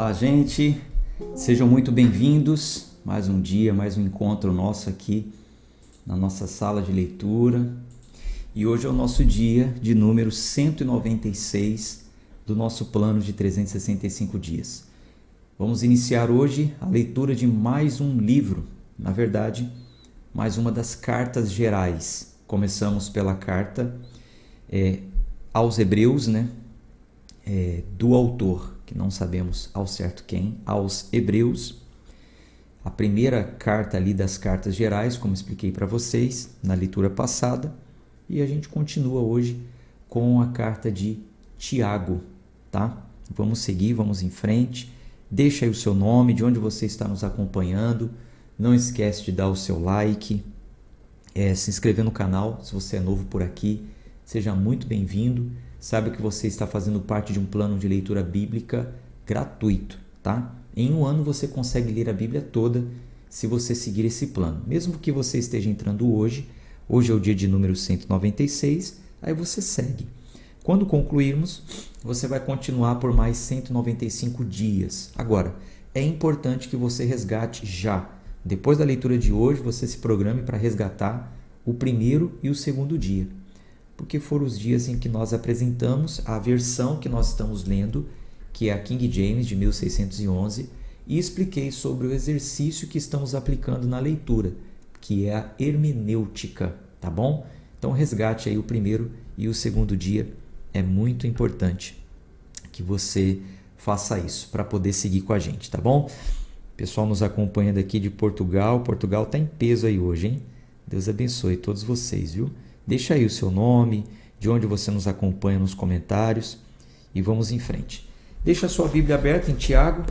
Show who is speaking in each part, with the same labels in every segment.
Speaker 1: Olá, gente, sejam muito bem-vindos. Mais um dia, mais um encontro nosso aqui na nossa sala de leitura. E hoje é o nosso dia de número 196 do nosso plano de 365 dias. Vamos iniciar hoje a leitura de mais um livro, na verdade, mais uma das cartas gerais. Começamos pela carta aos Hebreus, do autor, que não sabemos ao certo quem, aos Hebreus. A primeira carta ali das cartas gerais, como expliquei para vocês na leitura passada. E a gente continua hoje com a carta de Tiago, tá? Vamos seguir, vamos em frente. Deixa aí o seu nome, de onde você está nos acompanhando. Não esquece de dar o seu like, se inscrever no canal, se você é novo por aqui. Seja muito bem-vindo. Saiba que você está fazendo parte de um plano de leitura bíblica gratuito, tá? Em um ano você consegue ler a Bíblia toda se você seguir esse plano. Mesmo que você esteja entrando hoje é o dia de número 196, aí você segue. Quando concluirmos, você vai continuar por mais 195 dias. Agora, é importante que você resgate já. Depois da leitura de hoje, você se programe para resgatar o primeiro e o segundo dia. Porque foram os dias em que nós apresentamos a versão que nós estamos lendo, que é a King James de 1611, e expliquei sobre o exercício que estamos aplicando na leitura, que é a hermenêutica, tá bom? Então resgate aí o primeiro e o segundo dia, é muito importante que você faça isso para poder seguir com a gente, tá bom? Pessoal nos acompanhando aqui de Portugal está em peso aí hoje, hein? Deus abençoe todos vocês, viu? Deixa aí o seu nome, de onde você nos acompanha nos comentários e vamos em frente. Deixa a sua Bíblia aberta em Tiago.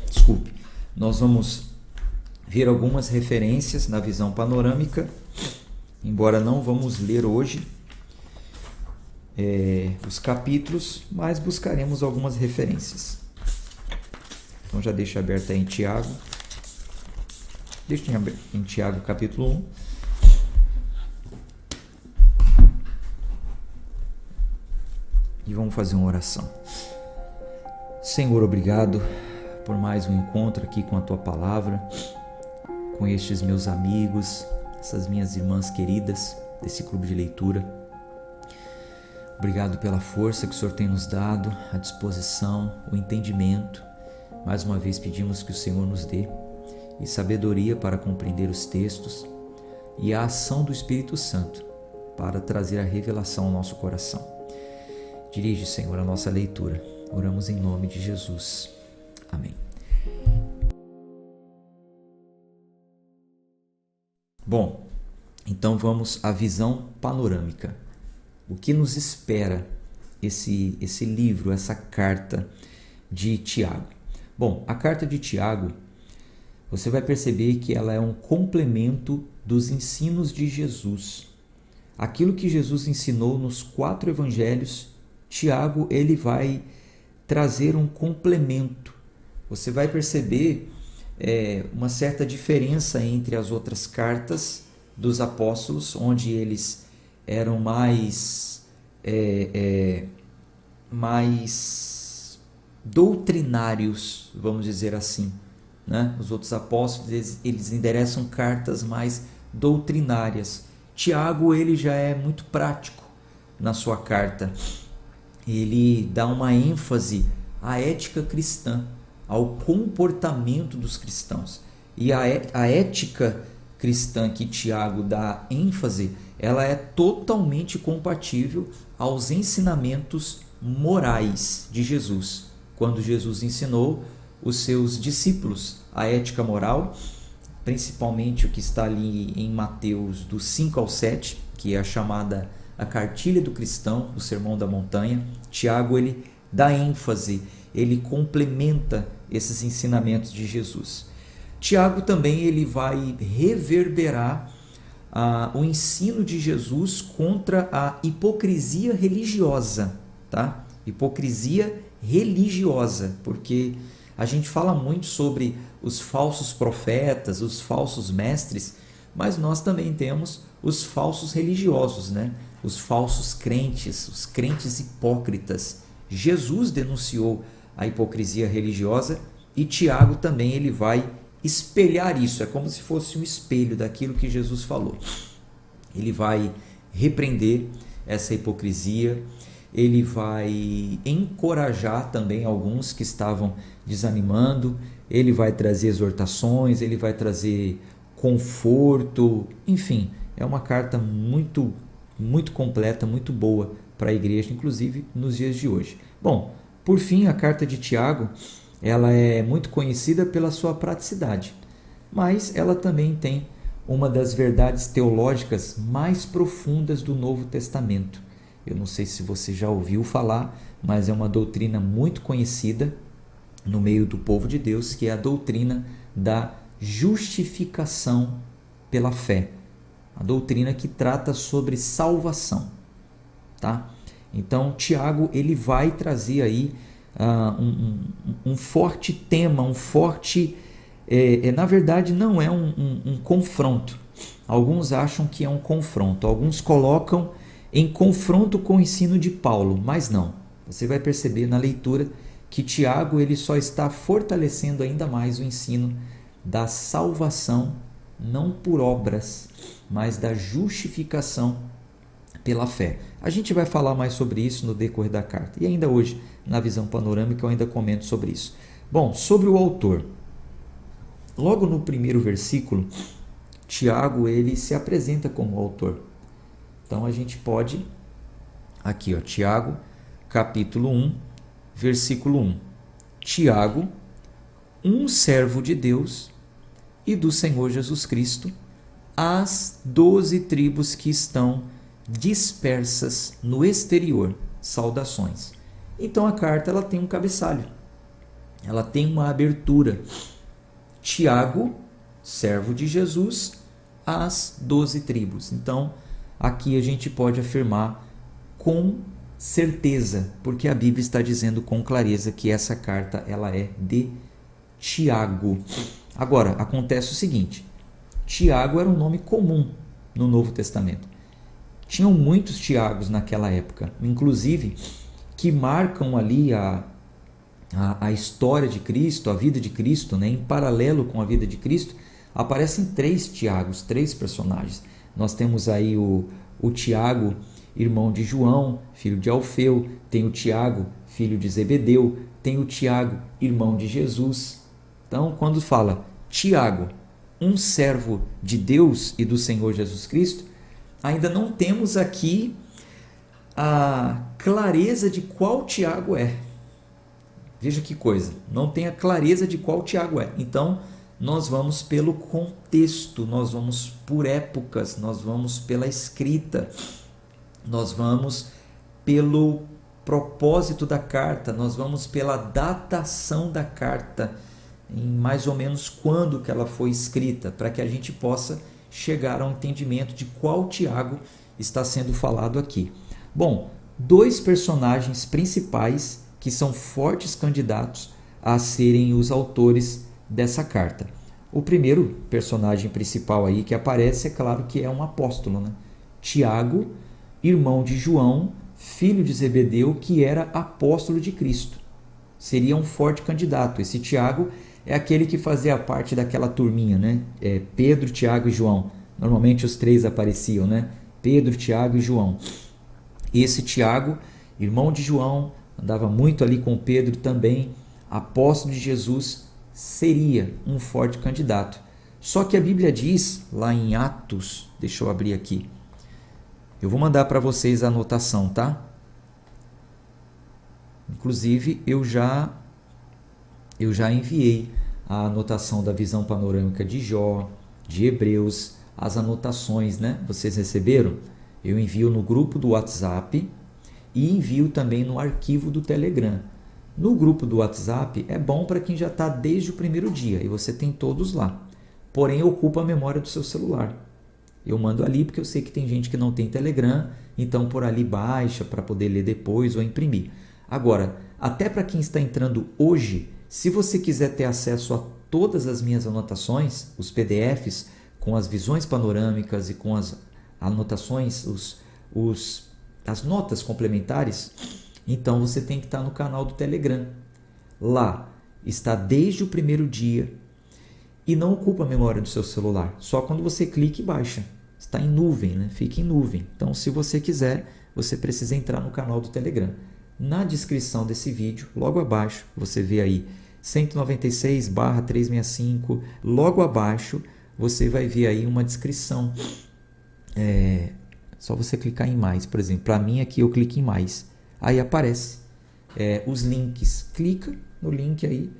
Speaker 1: Desculpe. Nós vamos ver algumas referências na visão panorâmica, embora não vamos ler hoje os capítulos, mas buscaremos algumas referências. Então já deixa aberto aí em Tiago. Deixa em Tiago capítulo 1. E vamos fazer uma oração. Senhor, obrigado por mais um encontro aqui com a Tua Palavra, com estes meus amigos, essas minhas irmãs queridas desse clube de leitura. Obrigado pela força que o Senhor tem nos dado, a disposição, o entendimento. Mais uma vez pedimos que o Senhor nos dê e sabedoria para compreender os textos e a ação do Espírito Santo para trazer a revelação ao nosso coração. Dirige, Senhor, a nossa leitura. Oramos em nome de Jesus. Amém. Bom, então vamos à visão panorâmica. O que nos espera esse livro, essa carta de Tiago? Bom, a carta de Tiago, você vai perceber que ela é um complemento dos ensinos de Jesus. Aquilo que Jesus ensinou nos 4 evangelhos, Tiago ele vai trazer um complemento. Você vai perceber uma certa diferença entre as outras cartas dos apóstolos, onde eles eram mais doutrinários, vamos dizer assim, né? Os outros apóstolos eles endereçam cartas mais doutrinárias. Tiago ele já é muito prático na sua carta. Ele dá uma ênfase à ética cristã, ao comportamento dos cristãos. E a ética cristã que Tiago dá ênfase, ela é totalmente compatível aos ensinamentos morais de Jesus. Quando Jesus ensinou os seus discípulos a ética moral, principalmente o que está ali em Mateus do 5 ao 7, que é a chamada a cartilha do cristão, o Sermão da Montanha, Tiago ele dá ênfase, ele complementa esses ensinamentos de Jesus. Tiago também ele vai reverberar o ensino de Jesus contra a hipocrisia religiosa, tá? Hipocrisia religiosa, porque a gente fala muito sobre os falsos profetas, os falsos mestres, mas nós também temos os falsos religiosos, né? Os falsos crentes, os crentes hipócritas. Jesus denunciou a hipocrisia religiosa, e Tiago também ele vai espelhar isso, é como se fosse um espelho daquilo que Jesus falou. Ele vai repreender essa hipocrisia, ele vai encorajar também alguns que estavam desanimando, ele vai trazer exortações, ele vai trazer conforto, enfim, é uma carta muito completa, muito boa para a igreja, inclusive nos dias de hoje. Bom, por fim, a carta de Tiago, ela é muito conhecida pela sua praticidade, mas ela também tem uma das verdades teológicas mais profundas do Novo Testamento. Eu não sei se você já ouviu falar, mas é uma doutrina muito conhecida no meio do povo de Deus, que é a doutrina da justificação pela fé. A doutrina que trata sobre salvação, tá? Então, Tiago ele vai trazer aí um forte tema, um forte... na verdade, não é um confronto. Alguns acham que é um confronto. Alguns colocam em confronto com o ensino de Paulo, mas não. Você vai perceber na leitura que Tiago ele só está fortalecendo ainda mais o ensino da salvação, não por obras, mas da justificação pela fé. A gente vai falar mais sobre isso no decorrer da carta. E ainda hoje, na visão panorâmica, eu ainda comento sobre isso. Bom, sobre o autor. Logo no primeiro versículo, Tiago ele se apresenta como autor. Então a gente pode, aqui ó, Tiago, capítulo 1, versículo 1. Tiago, um servo de Deus e do Senhor Jesus Cristo, às 12 tribos que estão dispersas no exterior, saudações. Então a carta ela tem um cabeçalho, ela tem uma abertura. Tiago, servo de Jesus, às 12 tribos. Então, aqui a gente pode afirmar com certeza, porque a Bíblia está dizendo com clareza que essa carta ela é de Tiago. Agora, acontece o seguinte, Tiago era um nome comum no Novo Testamento. Tinham muitos Tiagos naquela época, inclusive que marcam ali a história de Cristo, a vida de Cristo, né? Em paralelo com a vida de Cristo, aparecem 3 Tiagos, 3 personagens. Nós temos aí o Tiago, irmão de João, filho de Alfeu, tem o Tiago, filho de Zebedeu, tem o Tiago, irmão de Jesus. Então, quando fala Tiago, um servo de Deus e do Senhor Jesus Cristo, ainda não temos aqui a clareza de qual Tiago é. Veja que coisa, não tem a clareza de qual Tiago é. Então, nós vamos pelo contexto, nós vamos por épocas, nós vamos pela escrita, nós vamos pelo propósito da carta, nós vamos pela datação da carta, em mais ou menos quando que ela foi escrita, para que a gente possa chegar ao entendimento de qual Tiago está sendo falado aqui. Bom, 2 personagens principais que são fortes candidatos a serem os autores dessa carta. O primeiro personagem principal aí que aparece, é claro que é um apóstolo, né? Tiago, irmão de João, filho de Zebedeu, que era apóstolo de Cristo. Seria um forte candidato. Esse Tiago é aquele que fazia parte daquela turminha, né? Pedro, Tiago e João. Normalmente os 3 apareciam, né? Pedro, Tiago e João. Esse Tiago, irmão de João, andava muito ali com Pedro também, apóstolo de Jesus, seria um forte candidato. Só que a Bíblia diz, lá em Atos, deixa eu abrir aqui, eu vou mandar para vocês a anotação, tá? Inclusive, eu já enviei a anotação da visão panorâmica de Jó, de Hebreus, as anotações, né? Vocês receberam? Eu envio no grupo do WhatsApp e envio também no arquivo do Telegram. No grupo do WhatsApp é bom para quem já está desde o primeiro dia e você tem todos lá. Porém, ocupa a memória do seu celular. Eu mando ali porque eu sei que tem gente que não tem Telegram, então por ali baixa para poder ler depois ou imprimir. Agora, até para quem está entrando hoje, se você quiser ter acesso a todas as minhas anotações, os PDFs, com as visões panorâmicas e com as anotações, as notas complementares, então você tem que estar no canal do Telegram. lá está desde o primeiro dia e não ocupa a memória do seu celular. Só quando você clica e baixa. Está em nuvem, né? Fica em nuvem. Então, se você quiser, você precisa entrar no canal do Telegram. Na descrição desse vídeo, logo abaixo, você vê aí 196/365. Logo abaixo, você vai ver aí uma descrição. Só você clicar em mais, por exemplo. Para mim aqui eu clico em mais. Aí aparece os links. Clica no link aí.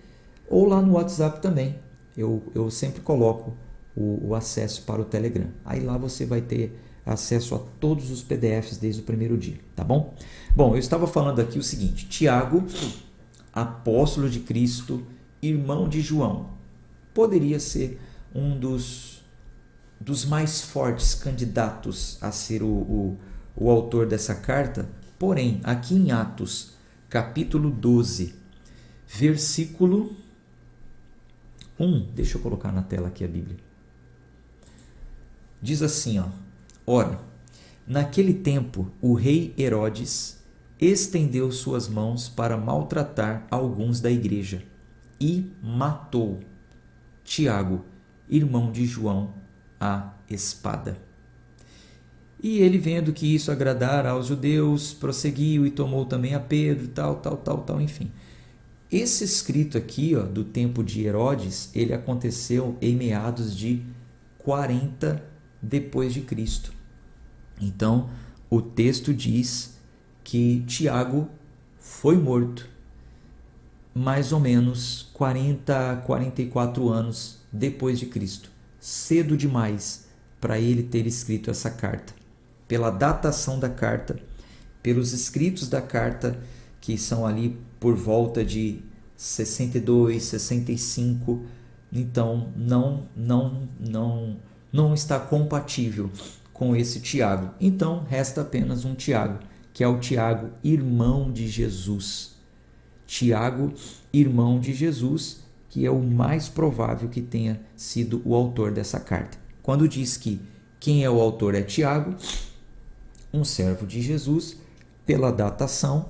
Speaker 1: Ou lá no WhatsApp também. Eu sempre coloco o acesso para o Telegram. Aí lá você vai ter acesso a todos os PDFs desde o primeiro dia, tá bom? Bom, eu estava falando aqui o seguinte: Tiago, apóstolo de Cristo, irmão de João, poderia ser um dos mais fortes candidatos a ser o autor dessa carta. Porém, aqui em Atos, capítulo 12, versículo 1, deixa eu colocar na tela aqui a Bíblia. Diz assim, ó: ora, naquele tempo o rei Herodes estendeu suas mãos para maltratar alguns da igreja e matou Tiago, irmão de João, à espada. E ele, vendo que isso agradara aos judeus, prosseguiu e tomou também a Pedro, tal, enfim. Esse escrito aqui, ó, do tempo de Herodes, ele aconteceu em meados de 40 depois de Cristo. Então, o texto diz que Tiago foi morto mais ou menos 44 anos depois de Cristo. Cedo demais para ele ter escrito essa carta. Pela datação da carta, pelos escritos da carta, que são ali por volta de 62, 65, então não está compatível com esse Tiago. Então resta apenas um Tiago, que é o Tiago, irmão de Jesus. Tiago, irmão de Jesus, que é o mais provável que tenha sido o autor dessa carta. Quando diz que quem é o autor é Tiago, um servo de Jesus, pela datação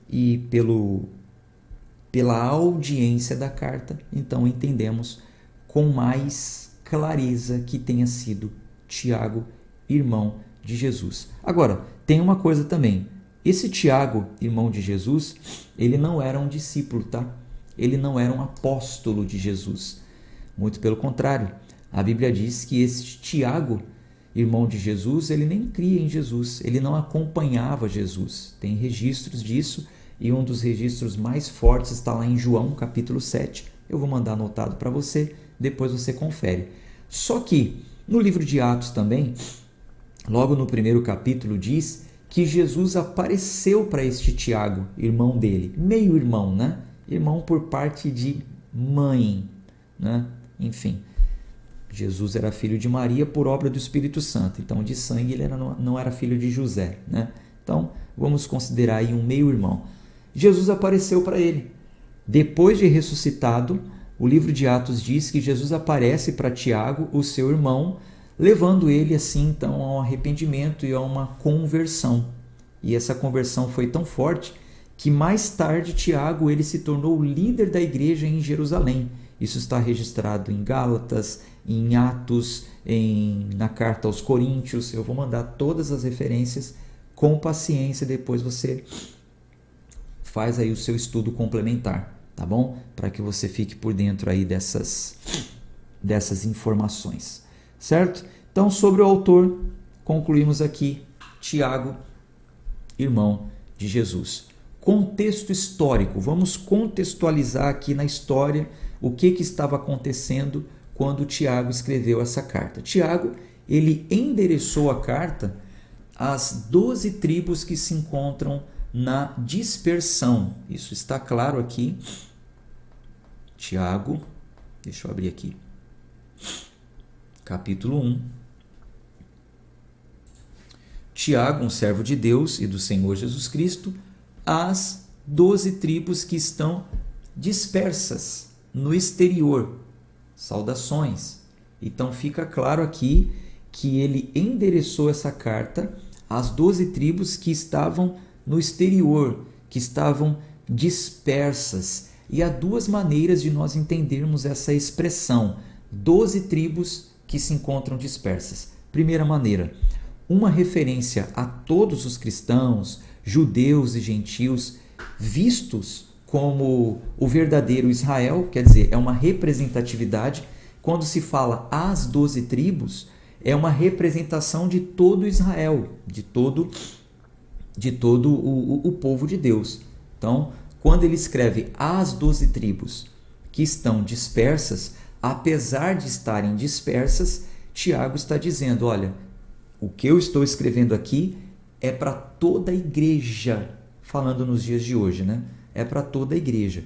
Speaker 1: e pela audiência da carta, então entendemos com mais clareza que tenha sido Tiago, irmão de Jesus. Agora, tem uma coisa também. Esse Tiago, irmão de Jesus, ele não era um discípulo, tá? Ele não era um apóstolo de Jesus. Muito pelo contrário. A Bíblia diz que esse Tiago, irmão de Jesus, ele nem cria em Jesus. Ele não acompanhava Jesus. Tem registros disso e um dos registros mais fortes está lá em João, capítulo 7. Eu vou mandar anotado para você, depois você confere. Só que no livro de Atos também, logo no primeiro capítulo, diz que Jesus apareceu para este Tiago, irmão dele, meio irmão, né? Irmão por parte de mãe, né? Enfim, Jesus era filho de Maria por obra do Espírito Santo, então de sangue ele não era filho de José, né? Então vamos considerar aí um meio irmão. Jesus apareceu para ele. Depois de ressuscitado, o livro de Atos diz que Jesus aparece para Tiago, o seu irmão, levando ele assim então a um arrependimento e a uma conversão. E essa conversão foi tão forte que mais tarde Tiago ele se tornou o líder da igreja em Jerusalém. Isso está registrado em Gálatas, em Atos, na carta aos Coríntios. Eu vou mandar todas as referências com paciência, depois você faz aí o seu estudo complementar, tá bom? Para que você fique por dentro aí dessas informações, certo? Então, sobre o autor, concluímos aqui, Tiago, irmão de Jesus. Contexto histórico, vamos contextualizar aqui na história o que estava acontecendo quando Tiago escreveu essa carta. Tiago, ele endereçou a carta às 12 tribos que se encontram na dispersão. Isso está claro aqui. Tiago, deixa eu abrir aqui. Capítulo 1. Tiago, um servo de Deus e do Senhor Jesus Cristo, às 12 tribos que estão dispersas no exterior. Saudações. Então fica claro aqui que ele endereçou essa carta às 12 tribos que estavam no exterior, que estavam dispersas. E há duas maneiras de nós entendermos essa expressão, 12 tribos que se encontram dispersas. Primeira maneira, uma referência a todos os cristãos, judeus e gentios, vistos como o verdadeiro Israel, quer dizer, é uma representatividade. Quando se fala as 12 tribos, é uma representação de todo Israel, de todo o povo de Deus. Então, quando ele escreve as 12 tribos que estão dispersas, apesar de estarem dispersas, Tiago está dizendo, olha, o que eu estou escrevendo aqui é para toda a igreja, falando nos dias de hoje, né? É para toda a igreja.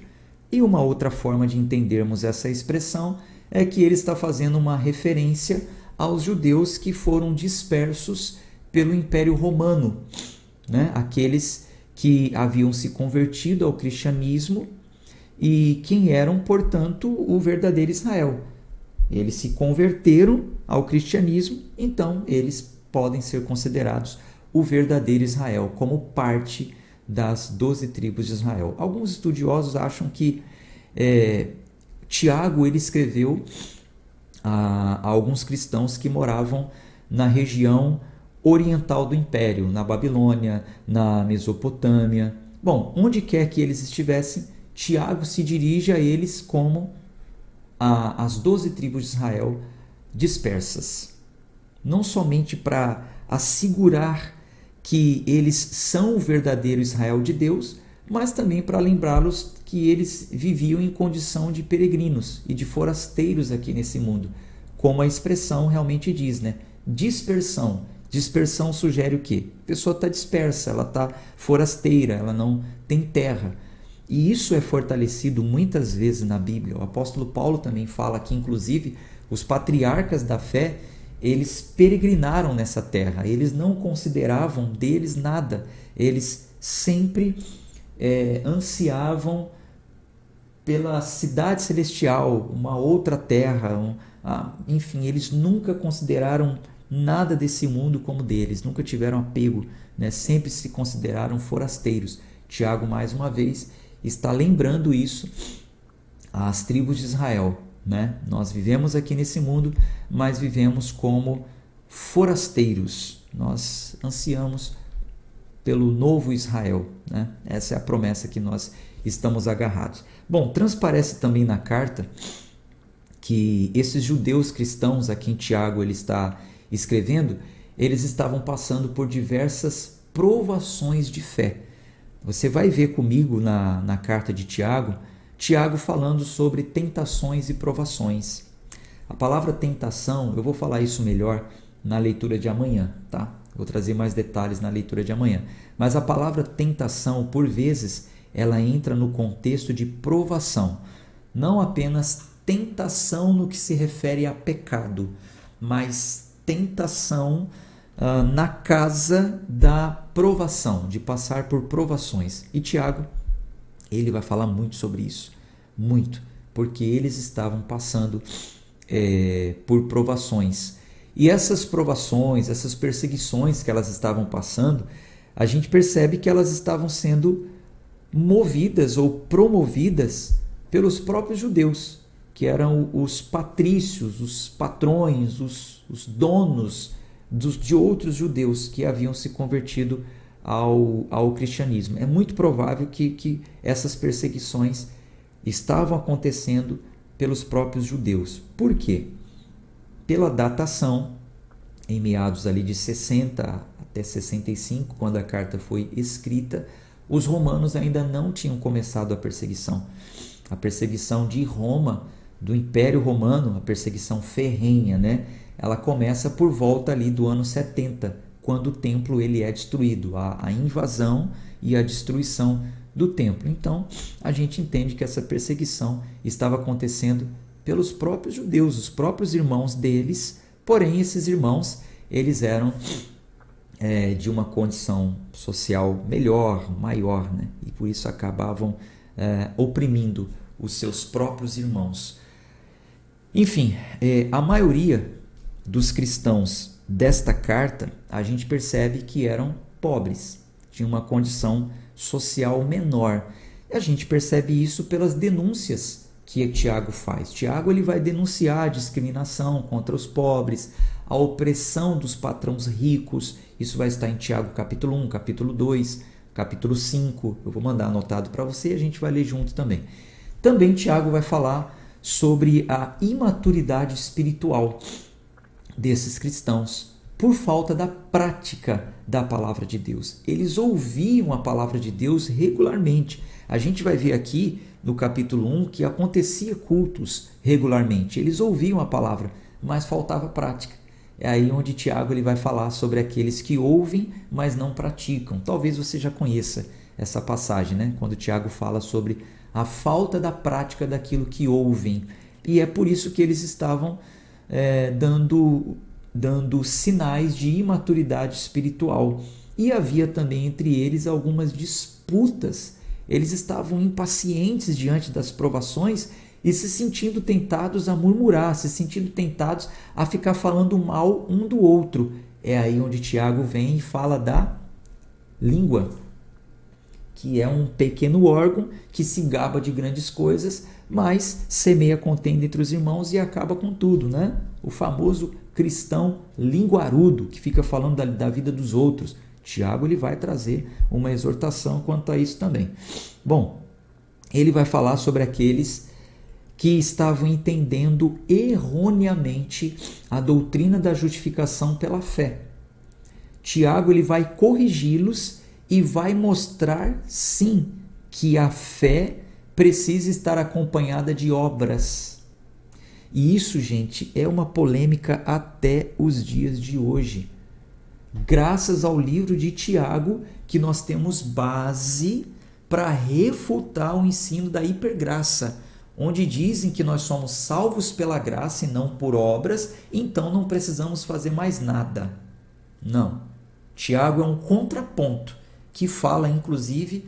Speaker 1: E uma outra forma de entendermos essa expressão é que ele está fazendo uma referência aos judeus que foram dispersos pelo Império Romano, né? Aqueles que haviam se convertido ao cristianismo e quem eram, portanto, o verdadeiro Israel. Eles se converteram ao cristianismo, então eles podem ser considerados o verdadeiro Israel, como parte das 12 tribos de Israel. Alguns estudiosos acham que Tiago ele escreveu a alguns cristãos que moravam na região oriental do Império, na Babilônia, na Mesopotâmia. Bom, onde quer que eles estivessem, Tiago se dirige a eles como as 12 tribos de Israel dispersas. Não somente para assegurar que eles são o verdadeiro Israel de Deus, mas também para lembrá-los que eles viviam em condição de peregrinos e de forasteiros aqui nesse mundo, como a expressão realmente diz, né? Dispersão. Dispersão sugere o quê? A pessoa está dispersa, ela está forasteira, ela não tem terra. E isso é fortalecido muitas vezes na Bíblia. O apóstolo Paulo também fala que, inclusive, os patriarcas da fé, eles peregrinaram nessa terra, eles não consideravam deles nada, eles sempre ansiavam pela cidade celestial, uma outra terra, enfim, eles nunca consideraram nada desse mundo como deles, nunca tiveram apego, né? Sempre se consideraram forasteiros. Tiago, mais uma vez, está lembrando isso às tribos de Israel, né? Nós vivemos aqui nesse mundo, mas vivemos como forasteiros. Nós ansiamos pelo novo Israel, né? Essa é a promessa que nós estamos agarrados. Bom, transparece também na carta que esses judeus cristãos a quem Tiago ele está escrevendo, eles estavam passando por diversas provações de fé. Você vai ver comigo na carta de Tiago falando sobre tentações e provações. A palavra tentação, eu vou falar isso melhor na leitura de amanhã, tá? Vou trazer mais detalhes na leitura de amanhã. Mas a palavra tentação, por vezes, ela entra no contexto de provação. Não apenas tentação no que se refere a pecado, mas tentação na casa da provação, de passar por provações. E Tiago, ele vai falar muito sobre isso, muito, porque eles estavam passando por provações. E essas provações, essas perseguições que elas estavam passando, a gente percebe que elas estavam sendo movidas ou promovidas pelos próprios judeus, que eram os patrícios, os patrões, os donos de outros judeus que haviam se convertido ao cristianismo. É muito provável que essas perseguições estavam acontecendo pelos próprios judeus. Por quê? Pela datação, em meados ali de 60 até 65, quando a carta foi escrita, os romanos ainda não tinham começado a perseguição. A perseguição de Roma, do Império Romano, a perseguição ferrenha, né? Ela começa por volta ali do ano 70, quando o templo ele é destruído, a invasão e a destruição do templo. Então, a gente entende que essa perseguição estava acontecendo pelos próprios judeus, os próprios irmãos deles, porém esses irmãos, eles eram de uma condição social melhor, maior, né? E por isso acabavam oprimindo os seus próprios irmãos. Enfim, a maioria dos cristãos desta carta, a gente percebe que eram pobres, tinham uma condição social menor. A gente percebe isso pelas denúncias que Tiago faz. Tiago ele vai denunciar a discriminação contra os pobres, a opressão dos patrões ricos. Isso vai estar em Tiago capítulo 1, capítulo 2, capítulo 5. Eu vou mandar anotado para você e a gente vai ler junto também. Também Tiago vai falar sobre a imaturidade espiritual desses cristãos por falta da prática da palavra de Deus. Eles ouviam a palavra de Deus regularmente. A gente vai ver aqui no capítulo 1 que acontecia cultos regularmente. Eles ouviam a palavra, mas faltava prática. É aí onde Tiago ele vai falar sobre aqueles que ouvem, mas não praticam. Talvez você já conheça essa passagem, né? Quando Tiago fala sobre a falta da prática daquilo que ouvem. E é por isso que eles estavam dando sinais de imaturidade espiritual. E havia também entre eles algumas disputas. Eles estavam impacientes diante das provações e se sentindo tentados a murmurar, se sentindo tentados a ficar falando mal um do outro. É aí onde Tiago vem e fala da língua, que é um pequeno órgão que se gaba de grandes coisas, mas semeia contenda entre os irmãos e acaba com tudo, né? O famoso cristão linguarudo, que fica falando da vida dos outros. Tiago ele vai trazer uma exortação quanto a isso também. Bom, ele vai falar sobre aqueles que estavam entendendo erroneamente a doutrina da justificação pela fé. Tiago ele vai corrigi-los e vai mostrar, sim, que a fé precisa estar acompanhada de obras. E isso, gente, é uma polêmica até os dias de hoje. Graças ao livro de Tiago, que nós temos base para refutar o ensino da hipergraça, onde dizem que nós somos salvos pela graça e não por obras, então não precisamos fazer mais nada. Não. Tiago é um contraponto que fala, inclusive,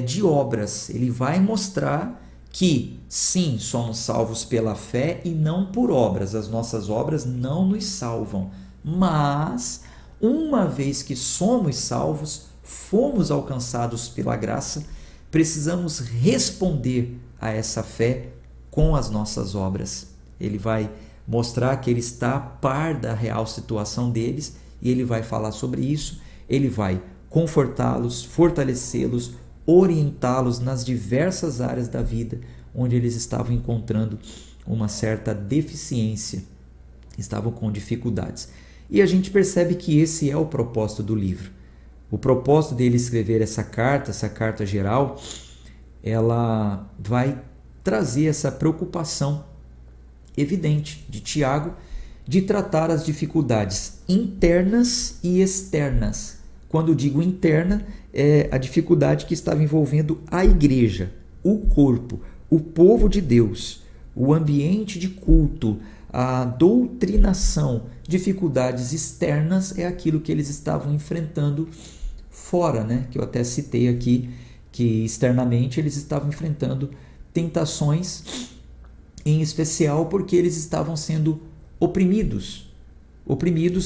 Speaker 1: de obras. Ele vai mostrar que, sim, somos salvos pela fé e não por obras. As nossas obras não nos salvam. Mas, uma vez que somos salvos, fomos alcançados pela graça, precisamos responder a essa fé com as nossas obras. Ele vai mostrar que ele está a par da real situação deles e ele vai falar sobre isso. Ele vai confortá-los, fortalecê-los, orientá-los nas diversas áreas da vida onde eles estavam encontrando uma certa deficiência, estavam com dificuldades. E a gente percebe que esse é o propósito do livro. O propósito dele escrever essa carta geral, ela vai trazer essa preocupação evidente de Tiago de tratar as dificuldades internas e externas. Quando digo interna, é a dificuldade que estava envolvendo a igreja, o corpo, o povo de Deus, o ambiente de culto, a doutrinação. Dificuldades externas é aquilo que eles estavam enfrentando fora, né? Que eu até citei aqui, que externamente eles estavam enfrentando tentações, em especial porque eles estavam sendo oprimidos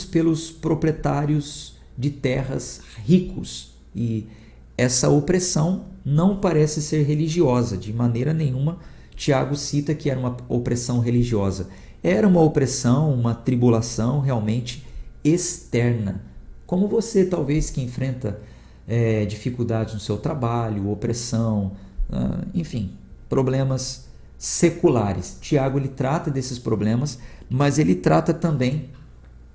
Speaker 1: pelos proprietários de terras ricos. E essa opressão não parece ser religiosa, de maneira nenhuma. Tiago cita que era uma opressão religiosa. Era uma opressão, uma tribulação realmente externa. Como você, talvez, que enfrenta dificuldades no seu trabalho, opressão, enfim, problemas seculares. Tiago ele trata desses problemas, mas ele trata também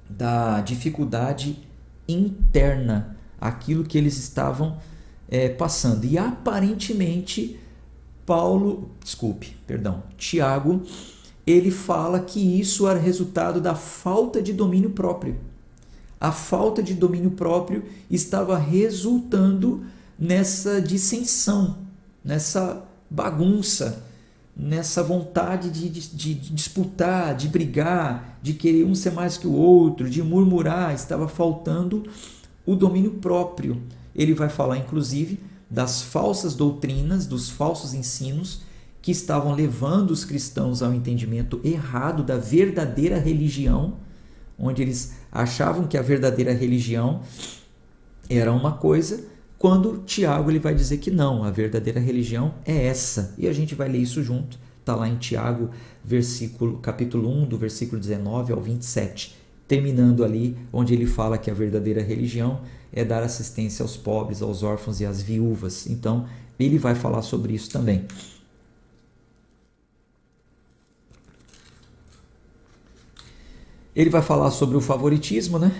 Speaker 1: da tificuldade interna, aquilo que eles estavam passando. E aparentemente Tiago, ele fala que isso era resultado da falta de domínio próprio. A falta de domínio próprio estava resultando nessa dissensão, nessa bagunça, nessa vontade de disputar, de brigar, de querer um ser mais que o outro, de murmurar. Estava faltando o domínio próprio. Ele vai falar, inclusive, das falsas doutrinas, dos falsos ensinos que estavam levando os cristãos ao entendimento errado da verdadeira religião, onde eles achavam que a verdadeira religião era uma coisa, quando Tiago ele vai dizer que não, a verdadeira religião é essa. E a gente vai ler isso junto. Está lá em Tiago, capítulo 1, do versículo 19 ao 27, terminando ali onde ele fala que a verdadeira religião é dar assistência aos pobres, aos órfãos e às viúvas. Então, ele vai falar sobre isso também. Ele vai falar sobre o favoritismo, né,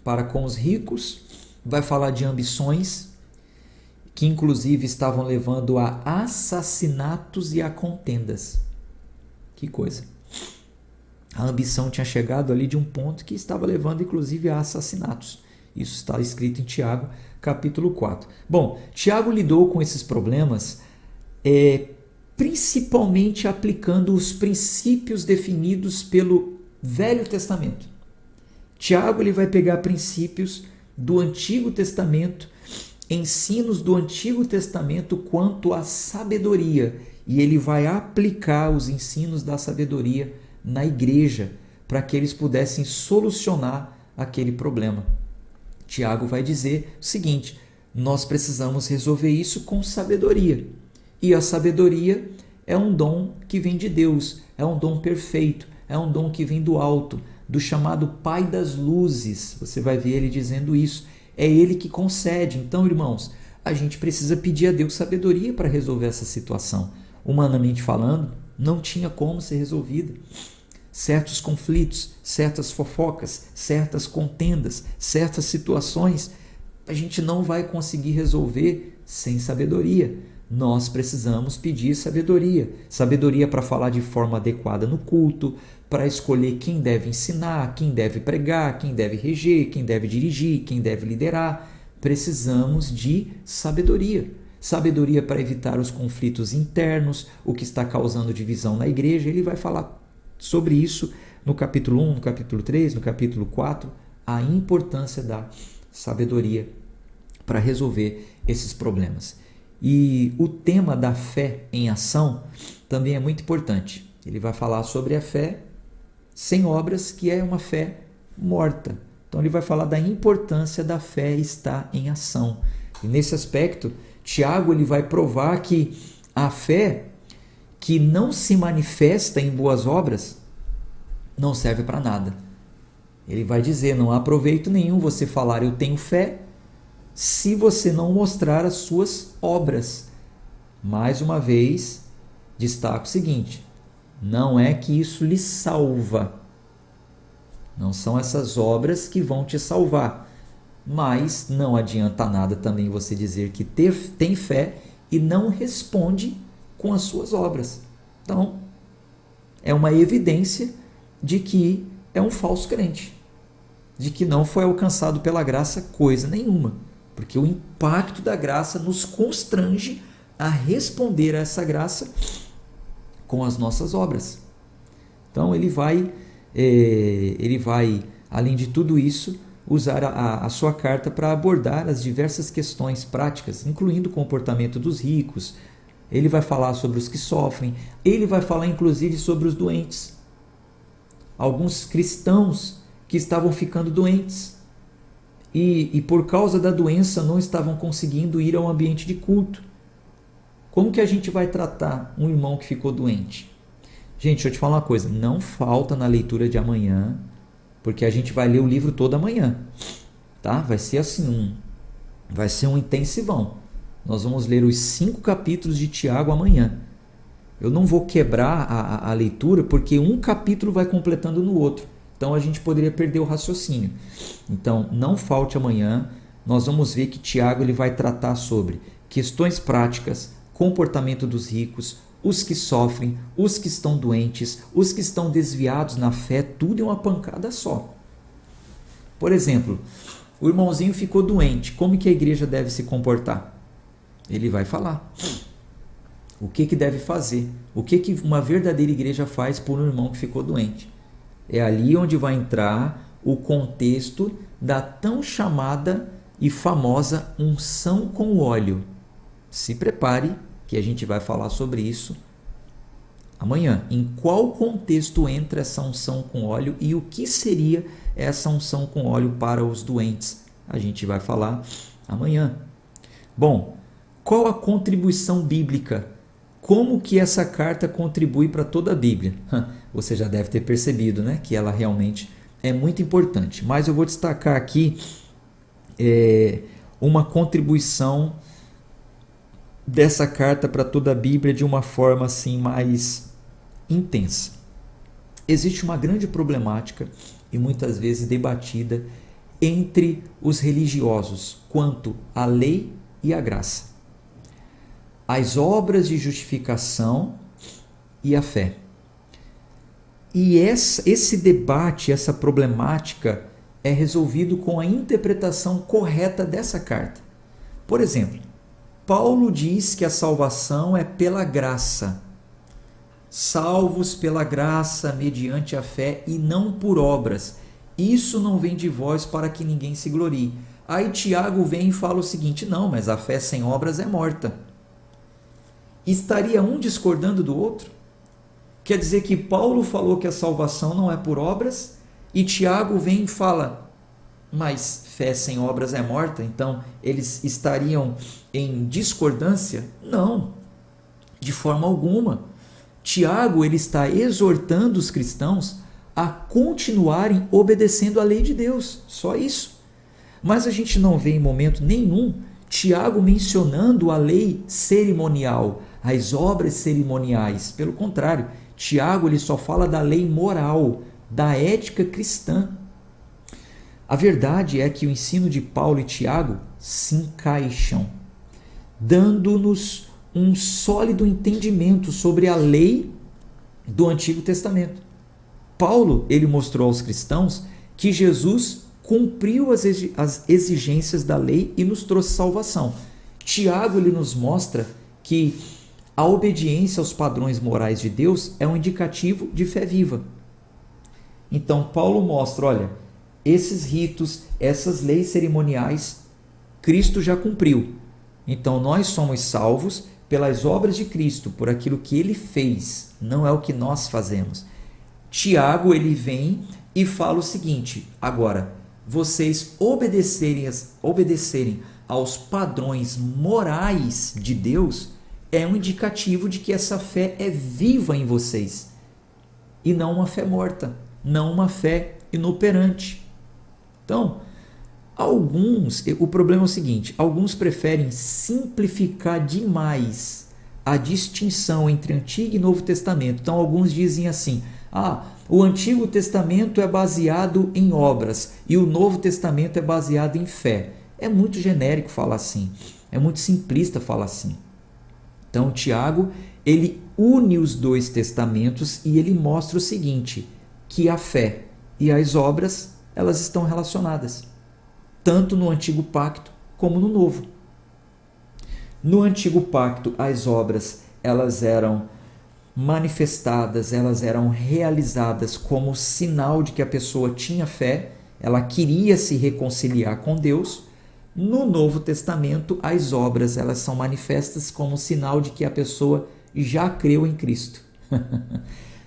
Speaker 1: para com os ricos, vai falar de ambições, que inclusive estavam levando a assassinatos e a contendas. Que coisa. A ambição tinha chegado ali de um ponto que estava levando inclusive a assassinatos. Isso está escrito em Tiago, capítulo 4. Bom, Tiago lidou com esses problemas principalmente aplicando os princípios definidos pelo Velho Testamento. Tiago ele vai pegar princípios do Antigo Testamento, ensinos do Antigo Testamento quanto à sabedoria, e ele vai aplicar os ensinos da sabedoria na igreja para que eles pudessem solucionar aquele problema. Tiago vai dizer o seguinte: nós precisamos resolver isso com sabedoria, e a sabedoria é um dom que vem de Deus, é um dom perfeito, é um dom que vem do alto, do chamado Pai das Luzes. Você vai ver ele dizendo isso. É ele que concede. Então, irmãos, a gente precisa pedir a Deus sabedoria para resolver essa situação. Humanamente falando, não tinha como ser resolvida. Certos conflitos, certas fofocas, certas contendas, certas situações, a gente não vai conseguir resolver sem sabedoria. Nós precisamos pedir sabedoria. Sabedoria para falar de forma adequada no culto, para escolher quem deve ensinar, quem deve pregar, quem deve reger, quem deve dirigir, quem deve liderar. Precisamos de sabedoria. Sabedoria para evitar os conflitos internos, o que está causando divisão na igreja. Ele vai falar sobre isso no capítulo 1, no capítulo 3, no capítulo 4, a importância da sabedoria para resolver esses problemas. E o tema da fé em ação também é muito importante. Ele vai falar sobre a fé sem obras, que é uma fé morta. Então ele vai falar da importância da fé estar em ação. E nesse aspecto, Tiago ele vai provar que a fé que não se manifesta em boas obras não serve para nada. Ele vai dizer, não há proveito nenhum você falar eu tenho fé se você não mostrar as suas obras. Mais uma vez, destaco o seguinte: não é que isso lhe salva. Não são essas obras que vão te salvar. Mas não adianta nada também você dizer que tem fé e não responde com as suas obras. Então, é uma evidência de que é um falso crente, de que não foi alcançado pela graça coisa nenhuma, porque o impacto da graça nos constrange a responder a essa graça com as nossas obras. Então ele vai, além de tudo isso, usar a sua carta para abordar as diversas questões práticas, incluindo o comportamento dos ricos. Ele vai falar sobre os que sofrem, ele vai falar inclusive sobre os doentes. Alguns cristãos que estavam ficando doentes e por causa da doença não estavam conseguindo ir ao ambiente de culto. Como que a gente vai tratar um irmão que ficou doente? Gente, deixa eu te falar uma coisa, não falta na leitura de amanhã, porque a gente vai ler o livro todo amanhã, tá? Vai ser assim, vai ser um intensivão. Nós vamos ler os 5 capítulos de Tiago amanhã. Eu não vou quebrar a leitura, porque um capítulo vai completando no outro. Então a gente poderia perder o raciocínio. Então não falte amanhã, nós vamos ver que Tiago ele vai tratar sobre questões práticas, comportamento dos ricos, os que sofrem, os que estão doentes, os que estão desviados na fé, tudo em uma pancada só. Por exemplo, o irmãozinho ficou doente, como que a igreja deve se comportar? Ele vai falar. O que deve fazer? O que uma verdadeira igreja faz por um irmão que ficou doente? É ali onde vai entrar o contexto da tão chamada e famosa unção com óleo. Se prepare, que a gente vai falar sobre isso amanhã. Em qual contexto entra essa unção com óleo e o que seria essa unção com óleo para os doentes? A gente vai falar amanhã. Bom, qual a contribuição bíblica? Como que essa carta contribui para toda a Bíblia? Você já deve ter percebido, né, que ela realmente é muito importante. Mas eu vou destacar aqui uma contribuição dessa carta para toda a Bíblia de uma forma assim mais intensa. Existe uma grande problemática e muitas vezes debatida entre os religiosos quanto à lei e à graça, as obras de justificação e a fé. E esse debate, essa problemática é resolvido com a interpretação correta dessa carta. Por exemplo, Paulo diz que a salvação é pela graça, salvos pela graça mediante a fé e não por obras. Isso não vem de vós para que ninguém se glorie. Aí Tiago vem e fala o seguinte: não, mas a fé sem obras é morta. Estaria um discordando do outro? Quer dizer que Paulo falou que a salvação não é por obras e Tiago vem e fala, mas fé sem obras é morta? Então eles estariam em discordância? Não, de forma alguma. Tiago ele está exortando os cristãos a continuarem obedecendo à lei de Deus, só isso. Mas a gente não vê em momento nenhum Tiago mencionando a lei cerimonial, as obras cerimoniais. Pelo contrário, Tiago ele só fala da lei moral, da ética cristã. A verdade é que o ensino de Paulo e Tiago se encaixam, dando-nos um sólido entendimento sobre a lei do Antigo Testamento. Paulo ele mostrou aos cristãos que Jesus cumpriu as exigências da lei e nos trouxe salvação. Tiago ele nos mostra que a obediência aos padrões morais de Deus é um indicativo de fé viva. Então Paulo mostra, olha, esses ritos, essas leis cerimoniais, Cristo já cumpriu. Então nós somos salvos pelas obras de Cristo, por aquilo que ele fez, não é o que nós fazemos. Tiago ele vem e fala o seguinte: agora, vocês obedecerem aos padrões morais de Deus é um indicativo de que essa fé é viva em vocês e não uma fé morta, não uma fé inoperante. Então, o problema é o seguinte: alguns preferem simplificar demais a distinção entre Antigo e Novo Testamento. Então, alguns dizem assim: o Antigo Testamento é baseado em obras e o Novo Testamento é baseado em fé. É muito genérico falar assim, é muito simplista falar assim. Então, Tiago, ele une os dois testamentos e ele mostra o seguinte, que a fé e as obras, elas estão relacionadas, tanto no Antigo Pacto como no Novo. No Antigo Pacto, as obras, elas eram manifestadas, elas eram realizadas como sinal de que a pessoa tinha fé, ela queria se reconciliar com Deus. No Novo Testamento, as obras elas são manifestas como sinal de que a pessoa já creu em Cristo.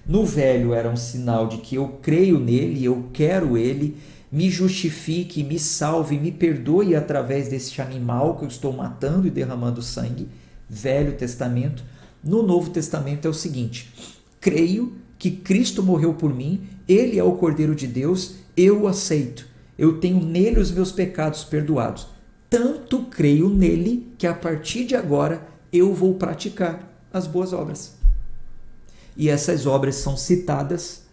Speaker 1: No Velho era um sinal de que eu creio nele, eu quero ele, me justifique, me salve, me perdoe através desse animal que eu estou matando e derramando sangue. Velho Testamento. No Novo Testamento é o seguinte: creio que Cristo morreu por mim, ele é o Cordeiro de Deus, eu o aceito, eu tenho nele os meus pecados perdoados. Tanto creio nele que a partir de agora eu vou praticar as boas obras. E essas obras são citadas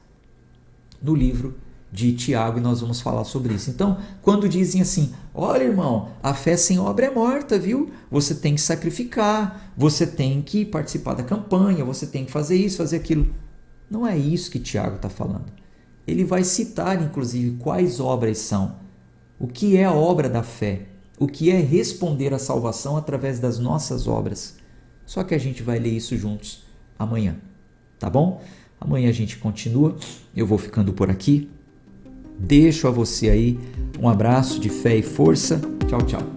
Speaker 1: no livro de Tiago e nós vamos falar sobre isso. Então, quando dizem assim: olha, irmão, a fé sem obra é morta, viu? Você tem que sacrificar, você tem que participar da campanha, você tem que fazer isso, fazer aquilo. Não é isso que Tiago está falando. Ele vai citar, inclusive, quais obras são. O que é a obra da fé? O que é responder à salvação através das nossas obras? Só que a gente vai ler isso juntos amanhã, tá bom? Amanhã a gente continua. Eu vou ficando por aqui. Deixo a você aí um abraço de fé e força. Tchau, tchau.